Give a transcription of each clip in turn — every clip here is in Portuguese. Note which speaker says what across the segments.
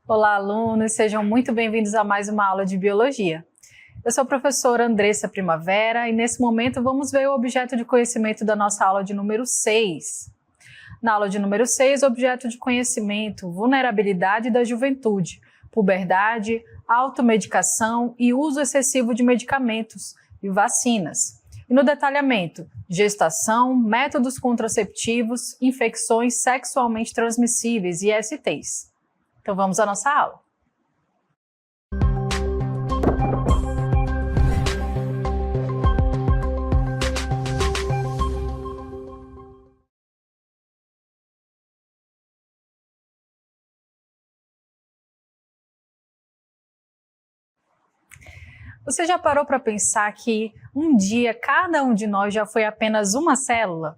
Speaker 1: Olá, alunos, sejam muito bem-vindos a mais uma aula de Biologia. Eu sou a professora Andressa Primavera e nesse momento vamos ver o objeto de conhecimento da nossa aula de número 6. Na aula de número 6, objeto de conhecimento, vulnerabilidade da juventude, puberdade, automedicação e uso excessivo de medicamentos e vacinas. E no detalhamento, gestação, métodos contraceptivos, infecções sexualmente transmissíveis e ISTs. Então vamos à nossa aula. Você já parou para pensar que um dia cada um de nós já foi apenas uma célula?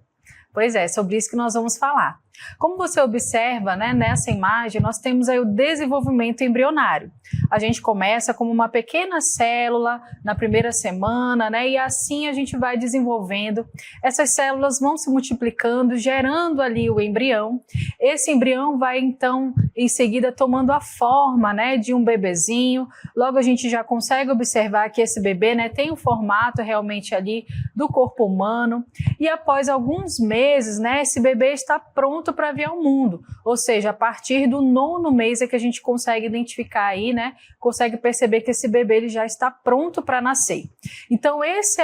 Speaker 1: Pois é, sobre isso que nós vamos falar. Como você observa, né, nessa imagem, nós temos aí o desenvolvimento embrionário. A gente começa como uma pequena célula na primeira semana, né, e assim a gente vai desenvolvendo. Essas células vão se multiplicando, gerando ali o embrião. Esse embrião vai então, em seguida, tomando a forma, né, de um bebezinho. Logo a gente já consegue observar que esse bebê, né, tem o formato realmente ali do corpo humano. E após alguns meses, né, esse bebê está pronto para vir ao mundo, ou seja, a partir do 9º mês é que a gente consegue identificar aí, né, consegue perceber que esse bebê ele já está pronto para nascer. Então esse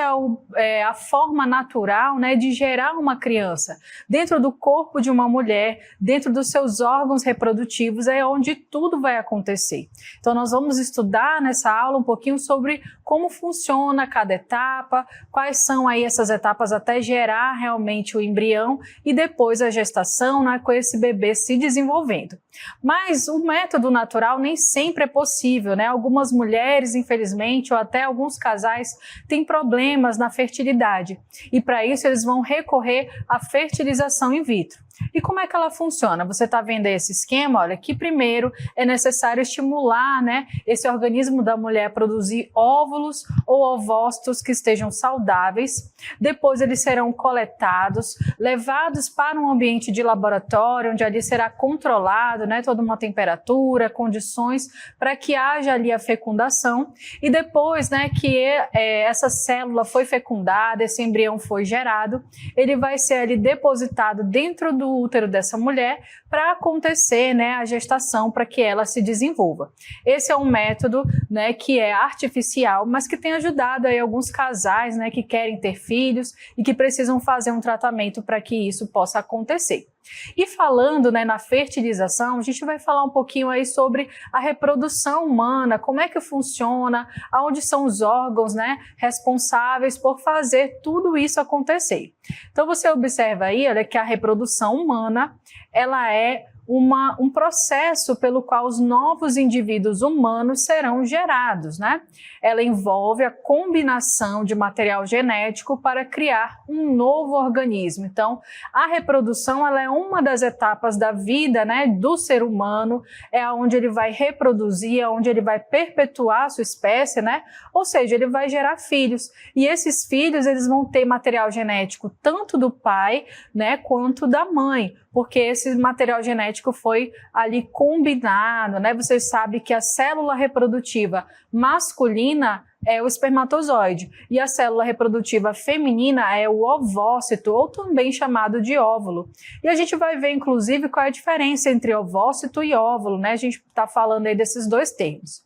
Speaker 1: é a forma natural, né, de gerar uma criança. Dentro do corpo de uma mulher, dentro dos seus órgãos reprodutivos é onde tudo vai acontecer. Então nós vamos estudar nessa aula um pouquinho sobre como funciona cada etapa, quais são aí essas etapas até gerar realmente o embrião e depois a gestação, né, com esse bebê se desenvolvendo. Mas o método natural nem sempre é possível, né? Algumas mulheres, infelizmente, ou até alguns casais têm problemas na fertilidade e para isso eles vão recorrer à fertilização in vitro. E como é que ela funciona? Você está vendo esse esquema? Olha, que primeiro é necessário estimular, né, esse organismo da mulher a produzir óvulos ou ovócitos que estejam saudáveis. Depois eles serão coletados, levados para um ambiente de laboratório, onde ali será controlado, né, toda uma temperatura, condições para que haja ali a fecundação. E depois, né, que essa célula foi fecundada, esse embrião foi gerado, ele vai ser ali depositado dentro do útero dessa mulher para acontecer, né, a gestação, para que ela se desenvolva. Esse é um método, né, que é artificial, mas que tem ajudado aí alguns casais, né, que querem ter filhos e que precisam fazer um tratamento para que isso possa acontecer. E falando, né, na fertilização, a gente vai falar um pouquinho aí sobre a reprodução humana, como é que funciona, aonde são os órgãos, né, responsáveis por fazer tudo isso acontecer. Então você observa aí, olha, que a reprodução humana, ela é um processo pelo qual os novos indivíduos humanos serão gerados, né? Ela envolve a combinação de material genético para criar um novo organismo. Então, a reprodução ela é uma das etapas da vida, né, do ser humano, é onde ele vai reproduzir, onde ele vai perpetuar a sua espécie, né? Ou seja, ele vai gerar filhos. E esses filhos, eles vão ter material genético tanto do pai, né, quanto da mãe, porque esse material genético foi ali combinado, né? Você sabe que a célula reprodutiva masculina é o espermatozoide e a célula reprodutiva feminina é o ovócito, ou também chamado de óvulo. E a gente vai ver, inclusive, qual é a diferença entre ovócito e óvulo, né? A gente está falando aí desses dois termos.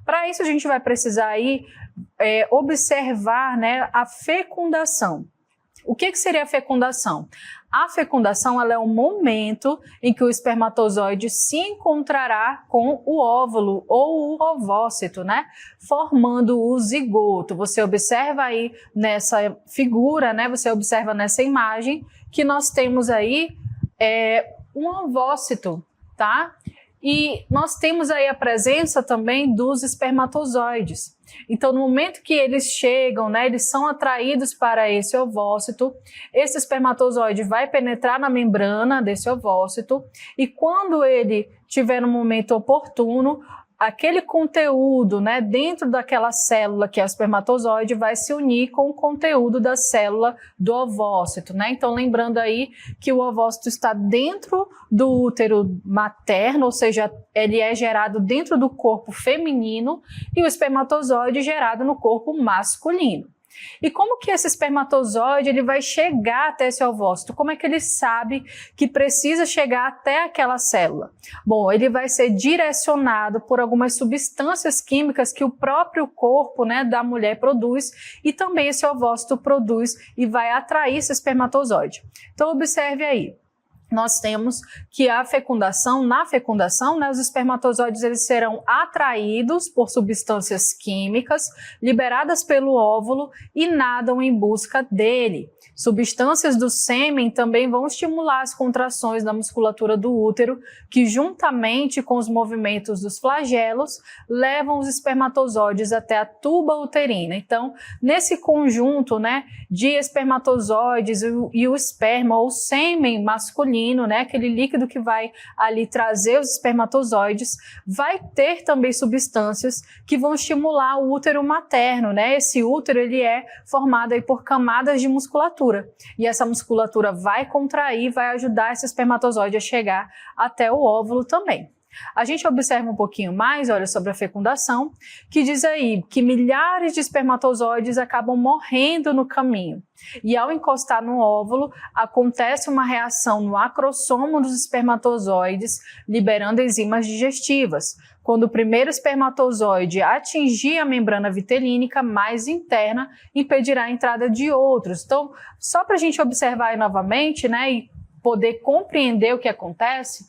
Speaker 1: Para isso, a gente vai precisar aí observar, né, a fecundação. O que seria a fecundação? A fecundação ela é um momento em que o espermatozoide se encontrará com o óvulo ou o ovócito, né? Formando o zigoto. Você observa aí nessa figura, né? Você observa nessa imagem que nós temos aí um ovócito, tá? E nós temos aí a presença também dos espermatozoides. Então, no momento que eles chegam, né, eles são atraídos para esse ovócito, esse espermatozoide vai penetrar na membrana desse ovócito e quando ele tiver no momento oportuno, aquele conteúdo, né, dentro daquela célula que é o espermatozoide vai se unir com o conteúdo da célula do ovócito, né? Então, lembrando aí que o ovócito está dentro do útero materno, ou seja, ele é gerado dentro do corpo feminino e o espermatozoide gerado no corpo masculino. E como que esse espermatozoide ele vai chegar até esse ovócito? Como é que ele sabe que precisa chegar até aquela célula? Bom, ele vai ser direcionado por algumas substâncias químicas que o próprio corpo, né, da mulher produz e também esse ovócito produz e vai atrair esse espermatozoide. Então observe aí. Nós temos que na fecundação, né, os espermatozoides eles serão atraídos por substâncias químicas liberadas pelo óvulo e nadam em busca dele. Substâncias do sêmen também vão estimular as contrações da musculatura do útero, que juntamente com os movimentos dos flagelos, levam os espermatozoides até a tuba uterina. Então, nesse conjunto, né, de espermatozoides e o esperma ou sêmen masculino, né, aquele líquido que vai ali trazer os espermatozoides, vai ter também substâncias que vão estimular o útero materno, né? Esse útero ele é formado aí por camadas de musculatura. E essa musculatura vai contrair, vai ajudar esse espermatozoide a chegar até o óvulo também. A gente observa um pouquinho mais, olha, sobre a fecundação, que diz aí que milhares de espermatozoides acabam morrendo no caminho. E ao encostar no óvulo, acontece uma reação no acrossomo dos espermatozoides, liberando enzimas digestivas. Quando o primeiro espermatozoide atingir a membrana vitelínica mais interna, impedirá a entrada de outros. Então, só para a gente observar aí novamente, né, e poder compreender o que acontece,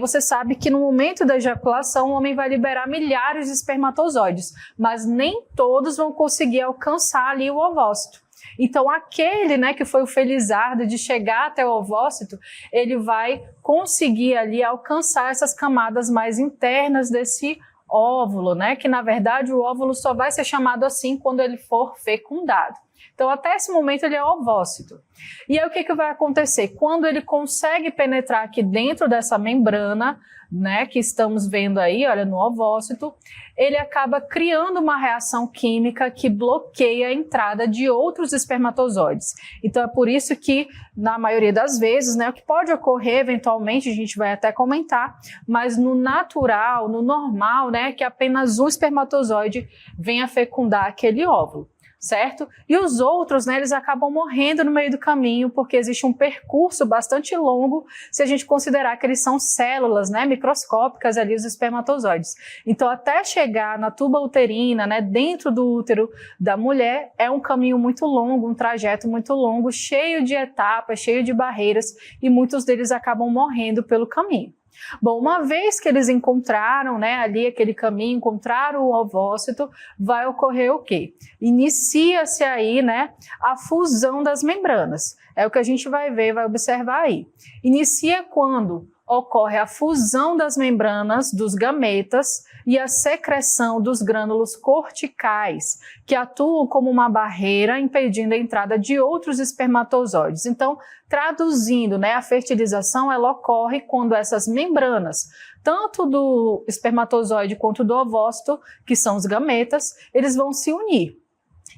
Speaker 1: você sabe que no momento da ejaculação o homem vai liberar milhares de espermatozoides, mas nem todos vão conseguir alcançar ali o ovócito. Então aquele, né, que foi o felizardo de chegar até o ovócito, ele vai conseguir ali alcançar essas camadas mais internas desse óvulo, né, que na verdade o óvulo só vai ser chamado assim quando ele for fecundado. Então, até esse momento, ele é ovócito. E aí, o que vai acontecer? Quando ele consegue penetrar aqui dentro dessa membrana, né, que estamos vendo aí, olha, no ovócito, ele acaba criando uma reação química que bloqueia a entrada de outros espermatozoides. Então, é por isso que, na maioria das vezes, né, o que pode ocorrer, eventualmente, a gente vai até comentar, mas no natural, no normal, né, que apenas um espermatozoide venha fecundar aquele óvulo. Certo? E os outros, né, eles acabam morrendo no meio do caminho porque existe um percurso bastante longo se a gente considerar que eles são células, né, microscópicas ali, os espermatozoides. Então, até chegar na tuba uterina, né, dentro do útero da mulher, é um caminho muito longo, um trajeto muito longo, cheio de etapas, cheio de barreiras e muitos deles acabam morrendo pelo caminho. Bom, uma vez que eles encontraram, né, ali aquele caminho, encontraram o ovócito, vai ocorrer o quê? Inicia-se aí, né, a fusão das membranas. É o que a gente vai ver, vai observar aí. Inicia quando ocorre a fusão das membranas dos gametas e a secreção dos grânulos corticais, que atuam como uma barreira impedindo a entrada de outros espermatozoides. Então, traduzindo, né, a fertilização ela ocorre quando essas membranas, tanto do espermatozoide quanto do ovócito, que são os gametas, eles vão se unir.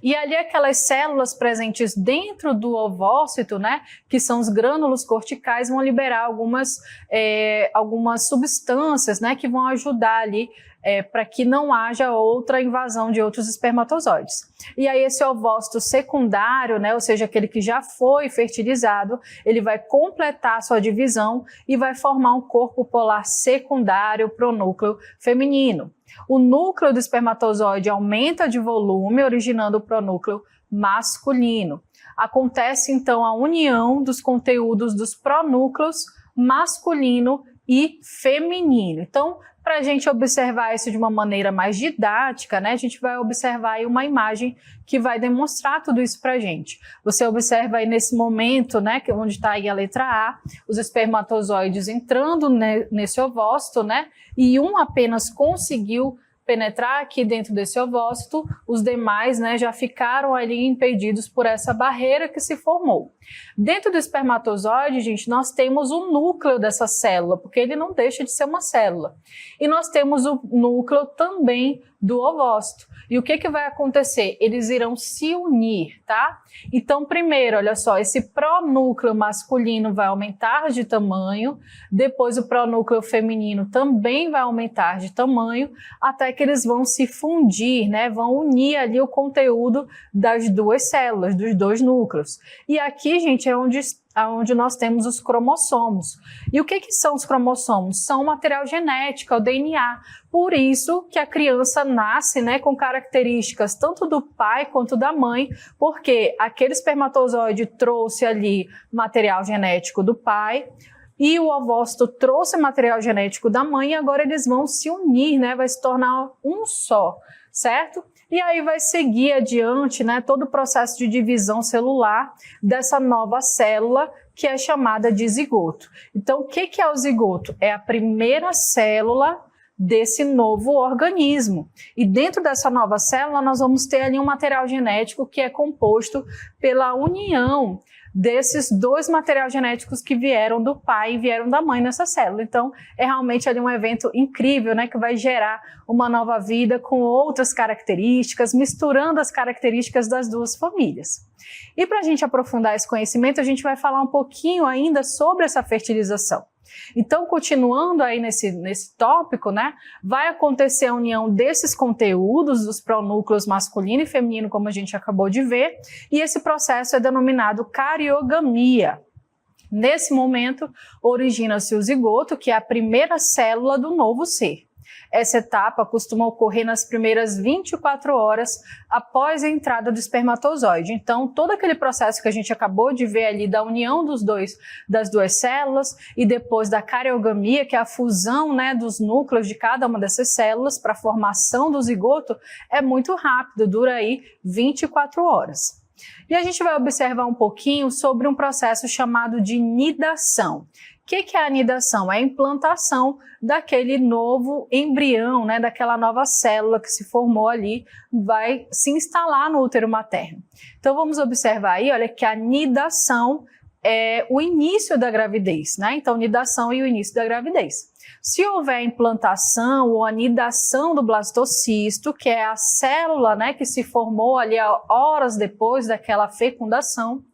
Speaker 1: E ali aquelas células presentes dentro do ovócito, né, que são os grânulos corticais, vão liberar algumas substâncias, né, que vão ajudar ali para que não haja outra invasão de outros espermatozoides. E aí esse ovócito secundário, né, ou seja, aquele que já foi fertilizado, ele vai completar a sua divisão e vai formar um corpo polar secundário pronúcleo feminino. O núcleo do espermatozoide aumenta de volume, originando o pronúcleo masculino. Acontece então a união dos conteúdos dos pronúcleos masculino e feminino. Então, Para a gente observar isso de uma maneira mais didática, né, a gente vai observar aí uma imagem que vai demonstrar tudo isso para a gente. Você observa aí nesse momento, né, onde está aí a letra A, os espermatozoides entrando nesse ovócito, né, e um apenas conseguiu penetrar aqui dentro desse ovócito, os demais, né, já ficaram ali impedidos por essa barreira que se formou. Dentro do espermatozoide, gente, nós temos o núcleo dessa célula, porque ele não deixa de ser uma célula. E nós temos o núcleo também do ovócito. E o que vai acontecer? Eles irão se unir, tá? Então, primeiro, olha só, esse pronúcleo masculino vai aumentar de tamanho, depois o pronúcleo feminino também vai aumentar de tamanho, até que eles vão se fundir, né? Vão unir ali o conteúdo das duas células, dos dois núcleos. E aqui, gente, é onde nós temos os cromossomos. E o que são os cromossomos? São o material genético, é o DNA. Por isso que a criança nasce, né, com características tanto do pai quanto da mãe, porque aquele espermatozoide trouxe ali material genético do pai, e o ovócito trouxe material genético da mãe, e agora eles vão se unir, né, vai se tornar um só, certo? E aí vai seguir adiante, né, todo o processo de divisão celular dessa nova célula, que é chamada de zigoto. Então, o que é o zigoto? É a primeira célula desse novo organismo. E dentro dessa nova célula, nós vamos ter ali um material genético que é composto pela união desses dois materiais genéticos que vieram do pai e vieram da mãe nessa célula. Então, é realmente ali um evento incrível, né, que vai gerar uma nova vida com outras características, misturando as características das duas famílias. E para a gente aprofundar esse conhecimento, a gente vai falar um pouquinho ainda sobre essa fertilização. Então, continuando aí nesse tópico, né, vai acontecer a união desses conteúdos, dos pronúcleos masculino e feminino, como a gente acabou de ver, e esse processo é denominado cariogamia. Nesse momento, origina-se o zigoto, que é a primeira célula do novo ser. Essa etapa costuma ocorrer nas primeiras 24 horas após a entrada do espermatozoide. Então, todo aquele processo que a gente acabou de ver ali da união das duas células e depois da cariogamia, que é a fusão, né, dos núcleos de cada uma dessas células para a formação do zigoto, é muito rápido, dura aí 24 horas. E a gente vai observar um pouquinho sobre um processo chamado de nidação. O que é a nidação? É a implantação daquele novo embrião, né, daquela nova célula que se formou ali, vai se instalar no útero materno. Então vamos observar aí, olha, que a nidação é o início da gravidez, né? Então, nidação e o início da gravidez. Se houver implantação ou anidação do blastocisto, que é a célula, né, que se formou ali horas depois daquela fecundação,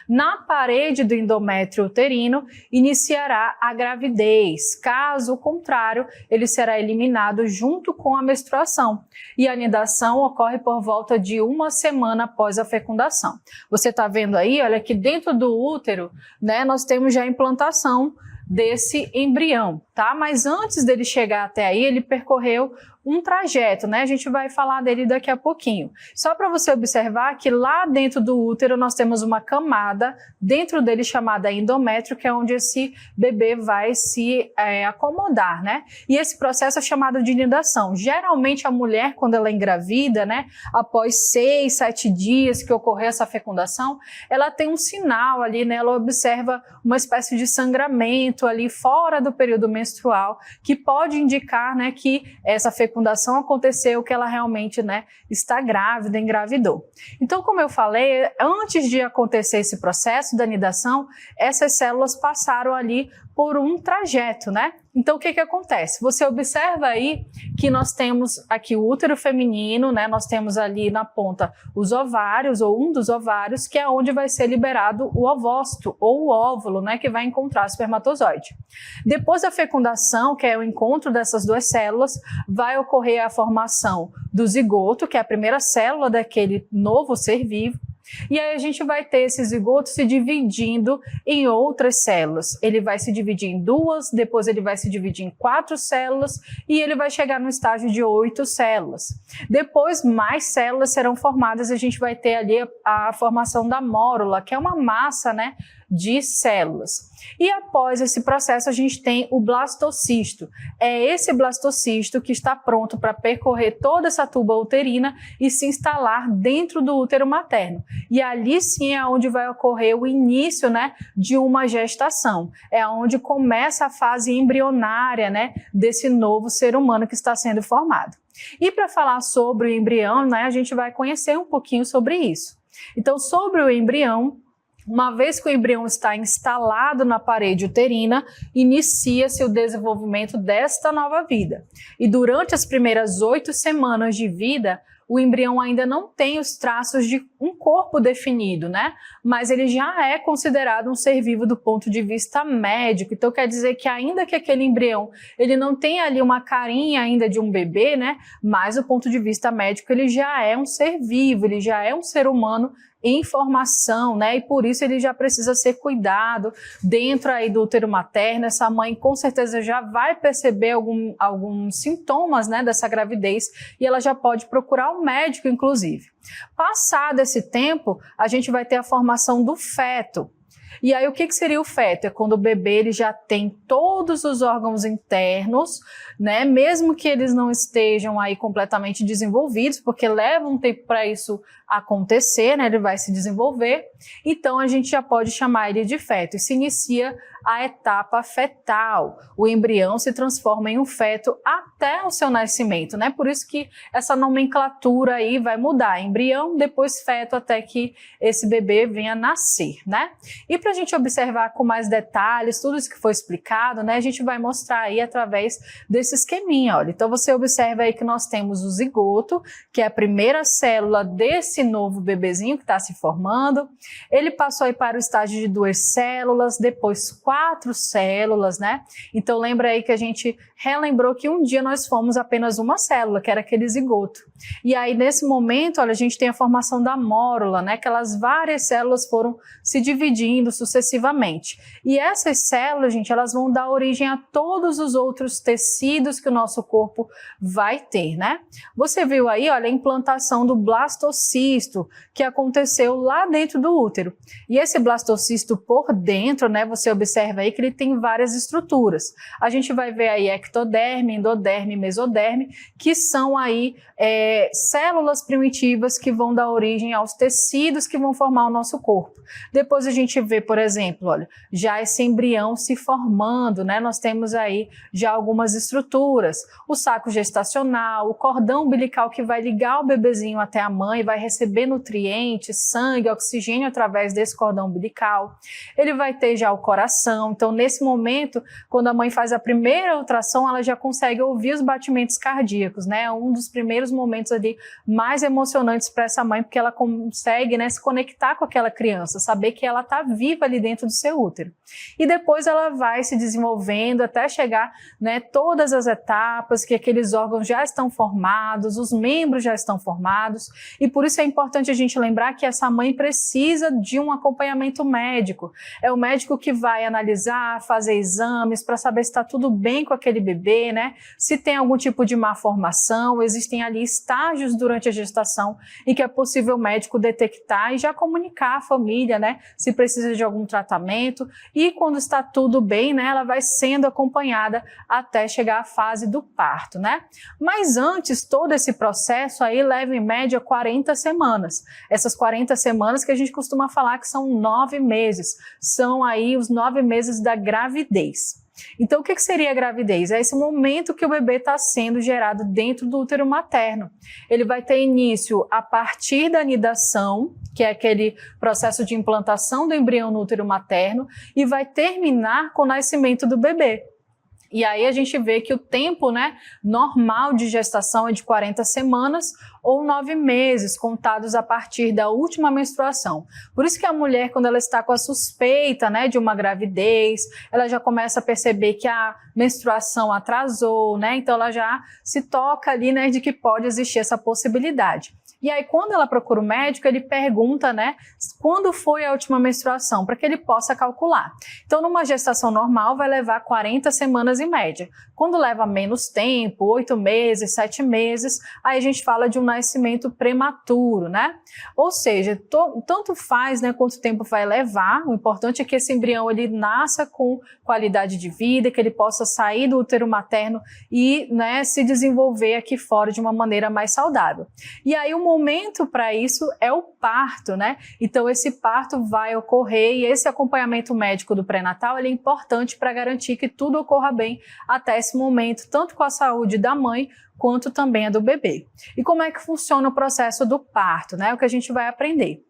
Speaker 1: na parede do endométrio uterino iniciará a gravidez. Caso contrário, ele será eliminado junto com a menstruação. E a anidação ocorre por volta de 1 semana após a fecundação. Você está vendo aí, olha, que dentro do útero, né, nós temos já a implantação desse embrião, tá? Mas antes dele chegar até aí, ele percorreu um trajeto, né? A gente vai falar dele daqui a pouquinho. Só para você observar que lá dentro do útero nós temos uma camada dentro dele chamada endométrio, que é onde esse bebê vai se acomodar, né? E esse processo é chamado de nidação. Geralmente a mulher, quando ela engravida, né, após 6, 7 dias que ocorreu essa fecundação, ela tem um sinal ali, né? Ela observa uma espécie de sangramento ali fora do período menstrual, que pode indicar, né, que essa fecundação aconteceu, que ela realmente, né, está grávida, engravidou. Então, como eu falei, antes de acontecer esse processo da nidação, essas células passaram ali por um trajeto, né? Então, o que acontece? Você observa aí que nós temos aqui o útero feminino, né? Nós temos ali na ponta os ovários, ou um dos ovários, que é onde vai ser liberado o ovócito, ou o óvulo, né? Que vai encontrar o espermatozoide. Depois da fecundação, que é o encontro dessas duas células, vai ocorrer a formação do zigoto, que é a primeira célula daquele novo ser vivo. E aí a gente vai ter esse zigoto se dividindo em outras células. Ele vai se dividir em 2, depois ele vai se dividir em 4 células e ele vai chegar no estágio de 8 células. Depois mais células serão formadas e a gente vai ter ali a formação da mórula, que é uma massa, né, de células. E após esse processo a gente tem o blastocisto. É esse blastocisto que está pronto para percorrer toda essa tuba uterina e se instalar dentro do útero materno. E ali sim é onde vai ocorrer o início, né, de uma gestação. É onde começa a fase embrionária, né, desse novo ser humano que está sendo formado. E para falar sobre o embrião, né, a gente vai conhecer um pouquinho sobre isso. Então, sobre o embrião, uma vez que o embrião está instalado na parede uterina, inicia-se o desenvolvimento desta nova vida. E durante as primeiras 8 semanas de vida, o embrião ainda não tem os traços de um corpo definido, né? Mas ele já é considerado um ser vivo do ponto de vista médico. Então quer dizer que ainda que aquele embrião, ele não tenha ali uma carinha ainda de um bebê, né? Mas do ponto de vista médico ele já é um ser vivo, ele já é um ser humano em formação, né? E por isso ele já precisa ser cuidado dentro aí do útero materno. Essa mãe com certeza já vai perceber alguns sintomas, né, dessa gravidez e ela já pode procurar um médico, inclusive. Passado esse tempo, a gente vai ter a formação do feto. E aí o que seria o feto? É quando o bebê ele já tem todos os órgãos internos, né? Mesmo que eles não estejam aí completamente desenvolvidos, porque leva um tempo para isso acontecer, né? Ele vai se desenvolver. Então a gente já pode chamar ele de feto. E se inicia a etapa fetal. O embrião se transforma em um feto até o seu nascimento, né? Por isso que essa nomenclatura aí vai mudar. Embrião, depois feto, até que esse bebê venha nascer, né? E para a gente observar com mais detalhes tudo isso que foi explicado, né? A gente vai mostrar aí através desse esqueminha, olha. Então você observa aí que nós temos o zigoto, que é a primeira célula desse novo bebezinho que está se formando. Ele passou aí para o estágio de 2 células, depois 4 células, né? Então lembra aí que a gente relembrou que um dia nós fomos apenas uma célula, que era aquele zigoto. E aí nesse momento, olha, a gente tem a formação da mórula, né? Aquelas várias células foram se dividindo sucessivamente. E essas células, gente, elas vão dar origem a todos os outros tecidos que o nosso corpo vai ter, né? Você viu aí, olha, a implantação do blastocisto que aconteceu lá dentro do útero. E esse blastocisto por dentro, né, você observa aí que ele tem várias estruturas. A gente vai ver aí ectoderme, endoderme, mesoderme, que são aí células primitivas que vão dar origem aos tecidos que vão formar o nosso corpo. Depois a gente vê, por exemplo, olha, já esse embrião se formando, né? Nós temos aí já algumas estruturas, o saco gestacional, o cordão umbilical que vai ligar o bebezinho até a mãe, vai receber nutrientes, sangue, oxigênio através desse cordão umbilical. Ele vai ter já o coração, então nesse momento, quando a mãe faz a primeira ultrassom, ela já consegue ouvir os batimentos cardíacos, né? Um dos primeiros momentos ali mais emocionantes para essa mãe, porque ela consegue, né, se conectar com aquela criança, saber que ela está viva ali dentro do seu útero. E depois ela vai se desenvolvendo até chegar, né, todas as etapas que aqueles órgãos já estão formados, os membros já estão formados, e por isso é importante a gente lembrar que essa mãe precisa de um acompanhamento médico. É o médico que vai analisar, fazer exames para saber se está tudo bem com aquele bebê, né? Se tem algum tipo de malformação, existem ali estágios durante a gestação em que é possível o médico detectar e já comunicar à família, né, se precisa de algum tratamento, e quando está tudo bem, né, ela vai sendo acompanhada até chegar à fase do parto, né? Mas antes, todo esse processo aí leva em média 40 semanas. Essas 40 semanas que a gente costuma falar que são 9 meses, são aí os 9 meses da gravidez. Então, o que seria a gravidez? É esse momento que o bebê está sendo gerado dentro do útero materno. Ele vai ter início a partir da anidação, que é aquele processo de implantação do embrião no útero materno, e vai terminar com o nascimento do bebê. E aí a gente vê que o tempo, né, normal de gestação é de 40 semanas ou 9 meses, contados a partir da última menstruação. Por isso que a mulher, quando ela está com a suspeita, né, de uma gravidez, ela já começa a perceber que a menstruação atrasou, né? Então ela já se toca ali, né, de que pode existir essa possibilidade. E aí, quando ela procura o médico, ele pergunta, né, quando foi a última menstruação, para que ele possa calcular. Então, numa gestação normal, vai levar 40 semanas em média. Quando leva menos tempo, 8 meses, 7 meses, aí a gente fala de um nascimento prematuro, né? Ou seja, tanto faz, né, quanto tempo vai levar, o importante é que esse embrião ele nasça com qualidade de vida, que ele possa sair do útero materno e, né, se desenvolver aqui fora de uma maneira mais saudável. E aí o momento para isso é o parto, né? Então esse parto vai ocorrer e esse acompanhamento médico do pré-natal ele é importante para garantir que tudo ocorra bem até esse momento, tanto com a saúde da mãe quanto também a do bebê. E como é que funciona o processo do parto, né? É o que a gente vai aprender.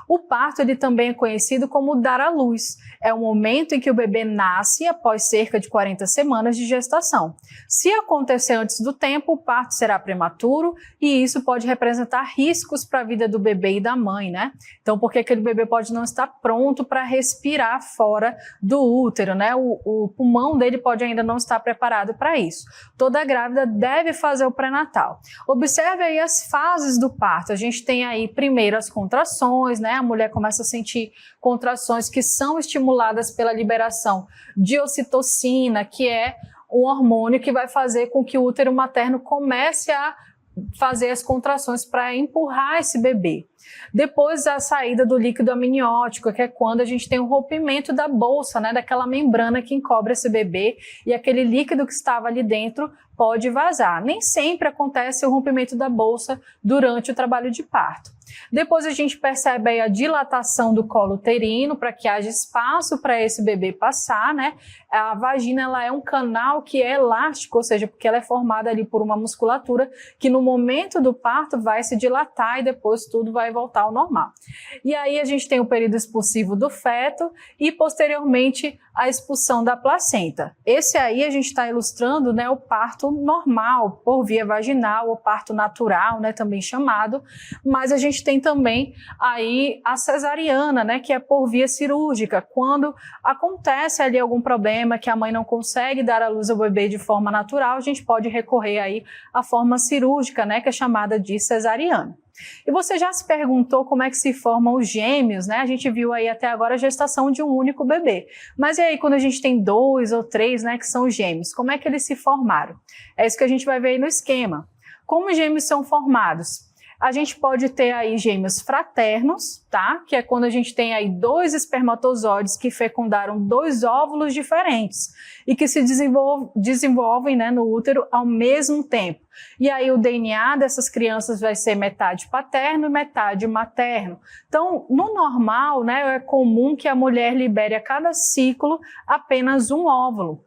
Speaker 1: O parto ele também é conhecido como dar à luz. É o momento em que o bebê nasce após cerca de 40 semanas de gestação. Se acontecer antes do tempo, o parto será prematuro e isso pode representar riscos para a vida do bebê e da mãe, né? Então, porque aquele bebê pode não estar pronto para respirar fora do útero, né? O pulmão dele pode ainda não estar preparado para isso. Toda grávida deve fazer o pré-natal. Observe aí as fases do parto. A gente tem aí primeiro as contrações, né? A mulher começa a sentir contrações que são estimuladas pela liberação de ocitocina, que é um hormônio que vai fazer com que o útero materno comece a fazer as contrações para empurrar esse bebê. Depois a saída do líquido amniótico, que é quando a gente tem o rompimento da bolsa, né, daquela membrana que encobre esse bebê e aquele líquido que estava ali dentro pode vazar. Nem sempre acontece o rompimento da bolsa durante o trabalho de parto. Depois a gente percebe aí a dilatação do colo uterino para que haja espaço para esse bebê passar, né? A vagina ela é um canal que é elástico, ou seja, porque ela é formada ali por uma musculatura que no momento do parto vai se dilatar e depois tudo vai voltar ao normal. E aí a gente tem o período expulsivo do feto e posteriormente a expulsão da placenta. Esse aí a gente está ilustrando, né, o parto normal, por via vaginal, ou parto natural, né, também chamado, mas a gente tem também aí a cesariana, né, que é por via cirúrgica, quando acontece ali algum problema que a mãe não consegue dar à luz ao bebê de forma natural, a gente pode recorrer aí à forma cirúrgica, né, que é chamada de cesariana. E você já se perguntou como é que se formam os gêmeos, né? A gente viu aí até agora a gestação de um único bebê. Mas e aí quando a gente tem 2 ou 3, né, que são os gêmeos, como é que eles se formaram? É isso que a gente vai ver aí no esquema. Como os gêmeos são formados? A gente pode ter aí gêmeos fraternos, tá? Que é quando a gente tem aí 2 espermatozoides que fecundaram 2 óvulos diferentes e que se desenvolvem, né, no útero ao mesmo tempo. E aí o DNA dessas crianças vai ser metade paterno e metade materno. Então, no normal, né, é comum que a mulher libere a cada ciclo apenas um óvulo.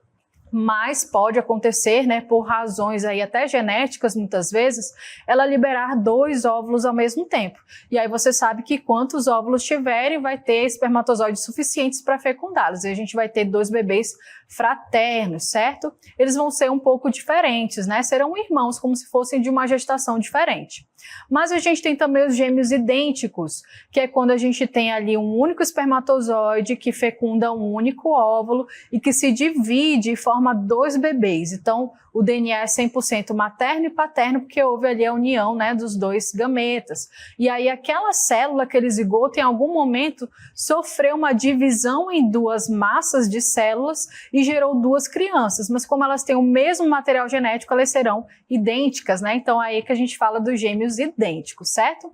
Speaker 1: Mas pode acontecer, né, por razões aí até genéticas, muitas vezes, ela liberar 2 óvulos ao mesmo tempo. E aí você sabe que quantos óvulos tiverem, vai ter espermatozoides suficientes para fecundá-los. E a gente vai ter 2 bebês fraternos, certo? Eles vão ser um pouco diferentes, né? Serão irmãos, como se fossem de uma gestação diferente. Mas a gente tem também os gêmeos idênticos, que é quando a gente tem ali um único espermatozoide que fecunda um único óvulo e que se divide e forma 2 bebês. Então, o DNA é 100% materno e paterno, porque houve ali a união, né, dos 2 gametas. E aí aquela célula, aquele zigoto, em algum momento sofreu uma divisão em 2 massas de células e gerou 2 crianças. Mas como elas têm o mesmo material genético, elas serão idênticas, né? Então é aí que a gente fala dos gêmeos idênticos, certo?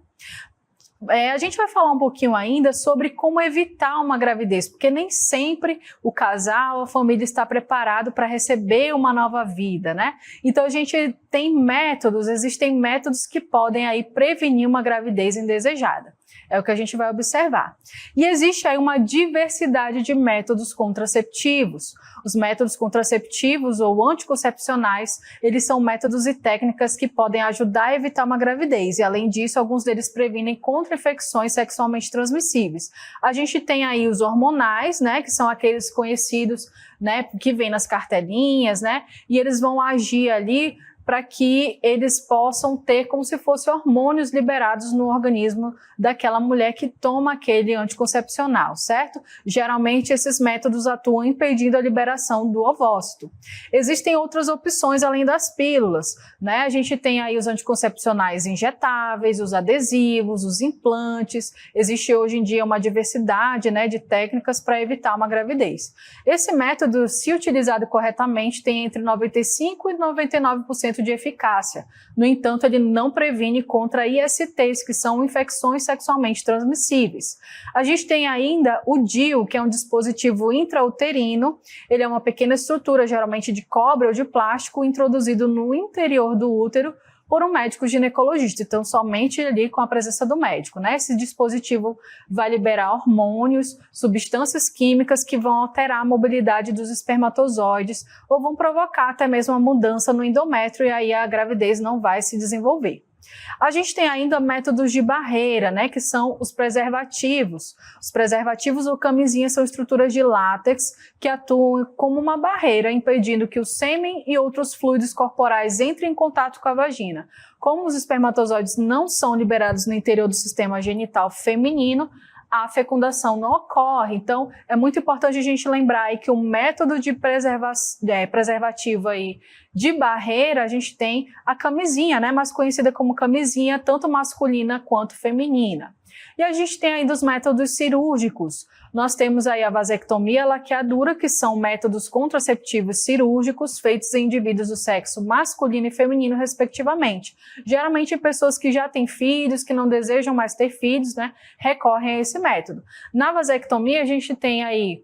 Speaker 1: A gente vai falar um pouquinho ainda sobre como evitar uma gravidez, porque nem sempre o casal, a família está preparado para receber uma nova vida, né? Então a gente tem métodos, existem métodos que podem aí prevenir uma gravidez indesejada. É o que a gente vai observar. E existe aí uma diversidade de métodos contraceptivos. Os métodos contraceptivos ou anticoncepcionais, eles são métodos e técnicas que podem ajudar a evitar uma gravidez. E além disso, alguns deles previnem contra infecções sexualmente transmissíveis. A gente tem aí os hormonais, né, que são aqueles conhecidos, né, que vêm nas cartelinhas, né, e eles vão agir ali para que eles possam ter como se fossem hormônios liberados no organismo daquela mulher que toma aquele anticoncepcional, certo? Geralmente esses métodos atuam impedindo a liberação do ovócito. Existem outras opções além das pílulas, né? A gente tem aí os anticoncepcionais injetáveis, os adesivos, os implantes. Existe hoje em dia uma diversidade, né, de técnicas para evitar uma gravidez. Esse método, se utilizado corretamente, tem entre 95% e 99% de eficácia. No entanto, ele não previne contra ISTs, que são infecções sexualmente transmissíveis. A gente tem ainda o DIU, que é um dispositivo intrauterino. Ele é uma pequena estrutura, geralmente de cobre ou de plástico, introduzido no interior do útero por um médico ginecologista, então somente ali com a presença do médico, né? Esse dispositivo vai liberar hormônios, substâncias químicas que vão alterar a mobilidade dos espermatozoides ou vão provocar até mesmo uma mudança no endométrio e aí a gravidez não vai se desenvolver. A gente tem ainda métodos de barreira, né, que são os preservativos. Os preservativos ou camisinhas são estruturas de látex que atuam como uma barreira, impedindo que o sêmen e outros fluidos corporais entrem em contato com a vagina. Como os espermatozoides não são liberados no interior do sistema genital feminino, a fecundação não ocorre. Então, é muito importante a gente lembrar aí que o método de preservativo aí de barreira, a gente tem a camisinha, né, mais conhecida como camisinha, tanto masculina quanto feminina. E a gente tem ainda os métodos cirúrgicos. Nós temos aí a vasectomia e a laqueadura, que são métodos contraceptivos cirúrgicos feitos em indivíduos do sexo masculino e feminino, respectivamente. Geralmente em pessoas que já têm filhos, que não desejam mais ter filhos, né, recorrem a esse método. Na vasectomia, a gente tem aí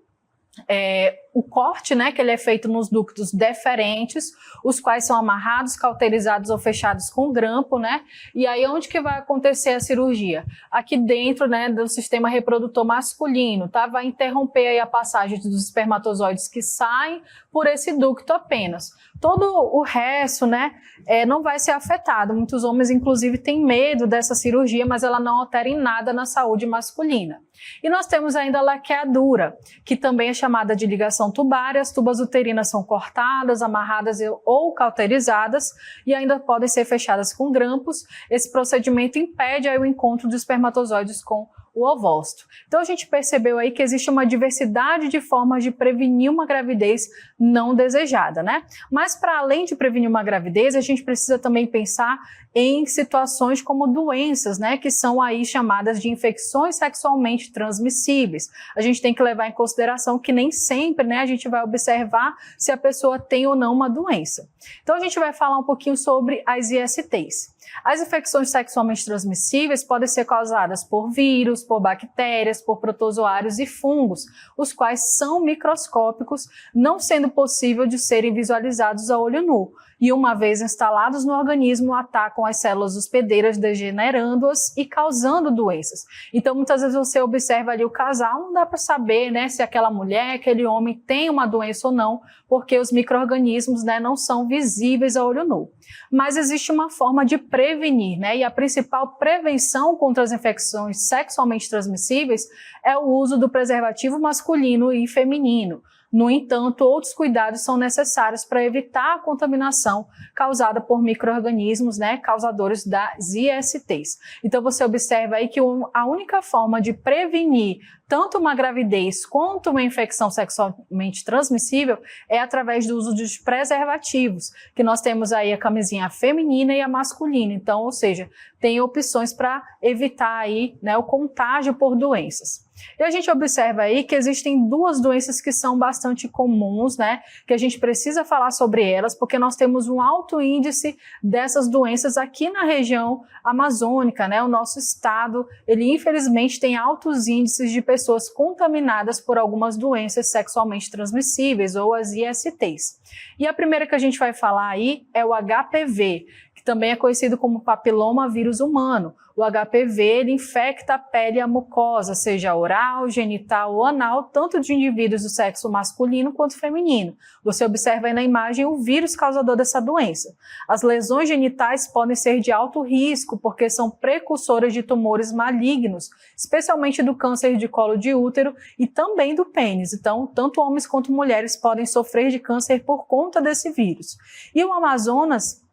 Speaker 1: o corte, né, que ele é feito nos ductos deferentes, os quais são amarrados, cauterizados ou fechados com grampo, né? E aí onde que vai acontecer a cirurgia? Aqui dentro, né, do sistema reprodutor masculino, tá? Vai interromper aí a passagem dos espermatozoides que saem por esse ducto apenas. Todo o resto, né, não vai ser afetado. Muitos homens, inclusive, têm medo dessa cirurgia, mas ela não altera em nada na saúde masculina. E nós temos ainda a laqueadura, que também é chamada de ligação tubária. As tubas uterinas são cortadas, amarradas ou cauterizadas e ainda podem ser fechadas com grampos. Esse procedimento impede aí o encontro dos espermatozoides com o ovócito. Então a gente percebeu aí que existe uma diversidade de formas de prevenir uma gravidez não desejada, né? Mas para além de prevenir uma gravidez, a gente precisa também pensar em situações como doenças, né, que são aí chamadas de infecções sexualmente transmissíveis. A gente tem que levar em consideração que nem sempre, né, a gente vai observar se a pessoa tem ou não uma doença. Então a gente vai falar um pouquinho sobre as ISTs. As infecções sexualmente transmissíveis podem ser causadas por vírus, por bactérias, por protozoários e fungos, os quais são microscópicos, não sendo possível de serem visualizados a olho nu. E uma vez instalados no organismo, atacam as células hospedeiras, degenerando-as e causando doenças. Então, muitas vezes você observa ali o casal, não dá para saber, né, se aquela mulher, aquele homem tem uma doença ou não, porque os micro-organismos, né, não são visíveis a olho nu. Mas existe uma forma de prevenir, né, e a principal prevenção contra as infecções sexualmente transmissíveis é o uso do preservativo masculino e feminino. No entanto, outros cuidados são necessários para evitar a contaminação causada por micro-organismos, né, causadores das ISTs. Então você observa aí que a única forma de prevenir tanto uma gravidez quanto uma infecção sexualmente transmissível é através do uso dos preservativos, que nós temos aí a camisinha feminina e a masculina. Então, ou seja, tem opções para evitar aí, né, o contágio por doenças. E a gente observa aí que existem duas doenças que são bastante comuns, né, que a gente precisa falar sobre elas, porque nós temos um alto índice dessas doenças aqui na região amazônica, né, o nosso estado, ele infelizmente tem altos índices de pessoas contaminadas por algumas doenças sexualmente transmissíveis ou as ISTs. E a primeira que a gente vai falar aí é o HPV, que também é conhecido como papiloma vírus humano. O HPV ele infecta a pele e a mucosa, seja oral, genital ou anal, tanto de indivíduos do sexo masculino quanto feminino. Você observa aí na imagem o vírus causador dessa doença. As lesões genitais podem ser de alto risco, porque são precursoras de tumores malignos, especialmente do câncer de colo de útero e também do pênis. Então, tanto homens quanto mulheres podem sofrer de câncer por conta desse vírus. E o Amazonas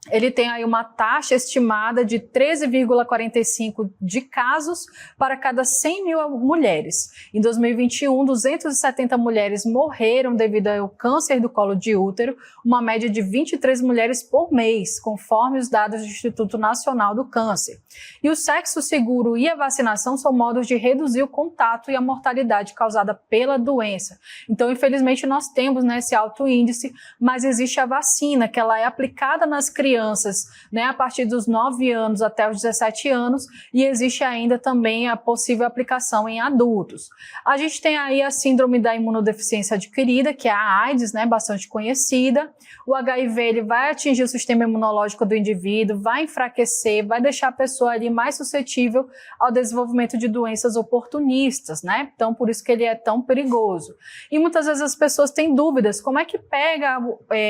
Speaker 1: ele tem aí uma taxa estimada de 13,45 de casos para cada 100 mil mulheres. Em 2021, 270 mulheres morreram devido ao câncer do colo de útero, uma média de 23 mulheres por mês, conforme os dados do Instituto Nacional do Câncer. E o sexo seguro e a vacinação são modos de reduzir o contato e a mortalidade causada pela doença. Então, infelizmente, nós temos, né, esse alto índice, mas existe a vacina, que ela é aplicada nas crianças, né, a partir dos 9 anos até os 17 anos, e existe ainda também a possível aplicação em adultos. A gente tem aí a síndrome da imunodeficiência adquirida, que é a AIDS, né, bastante conhecida. O HIV ele vai atingir o sistema imunológico do indivíduo, vai enfraquecer, vai deixar a pessoa ali mais suscetível ao desenvolvimento de doenças oportunistas, né? Então, por isso que ele é tão perigoso. E muitas vezes as pessoas têm dúvidas, como é que pega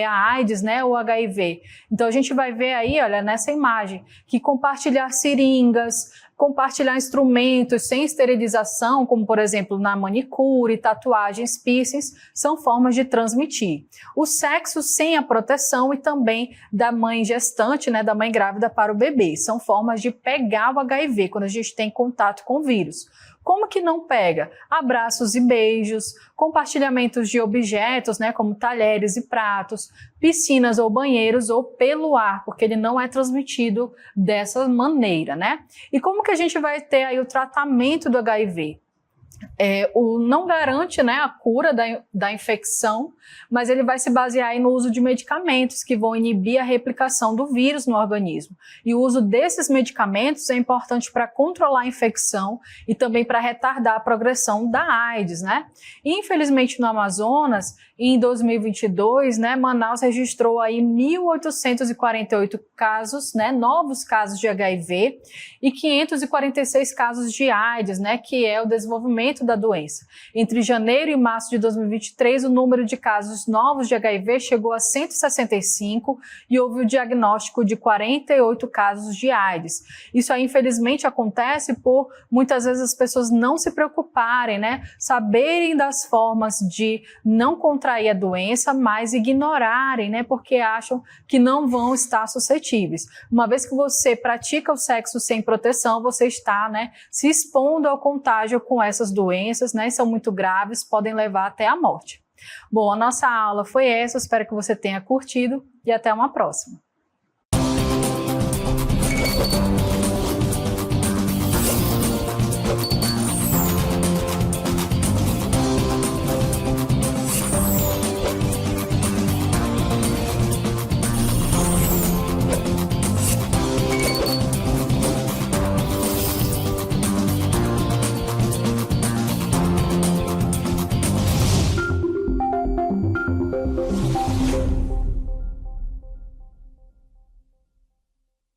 Speaker 1: a AIDS, né, o HIV? Então, a gente vai ver aí, olha, nessa imagem, que compartilhar seringas, compartilhar instrumentos sem esterilização, como por exemplo na manicure, tatuagens, piercings, são formas de transmitir. O sexo sem a proteção e também da mãe gestante, né, da mãe grávida para o bebê, são formas de pegar o HIV quando a gente tem contato com o vírus. Como que não pega? Abraços e beijos, compartilhamentos de objetos, né, como talheres e pratos, piscinas ou banheiros, ou pelo ar, porque ele não é transmitido dessa maneira, né? E como que a gente vai ter aí o tratamento do HIV? Não garante, né, a cura da infecção, mas ele vai se basear aí no uso de medicamentos que vão inibir a replicação do vírus no organismo. E o uso desses medicamentos é importante para controlar a infecção e também para retardar a progressão da AIDS, né? E, infelizmente, no Amazonas, em 2022, né, Manaus registrou aí 1.848 casos, né, novos casos de HIV e 546 casos de AIDS, né, que é o desenvolvimento da doença. Entre janeiro e março de 2023, o número de casos novos de HIV chegou a 165 e houve o diagnóstico de 48 casos de AIDS. Isso aí, infelizmente, acontece por muitas vezes as pessoas não se preocuparem, né, saberem das formas de não contrair a doença, mas ignorarem, né, porque acham que não vão estar suscetíveis. Uma vez que você pratica o sexo sem proteção, você está, né, se expondo ao contágio com essas doenças, né, são muito graves, podem levar até a morte. Bom, a nossa aula foi essa, espero que você tenha curtido e até uma próxima.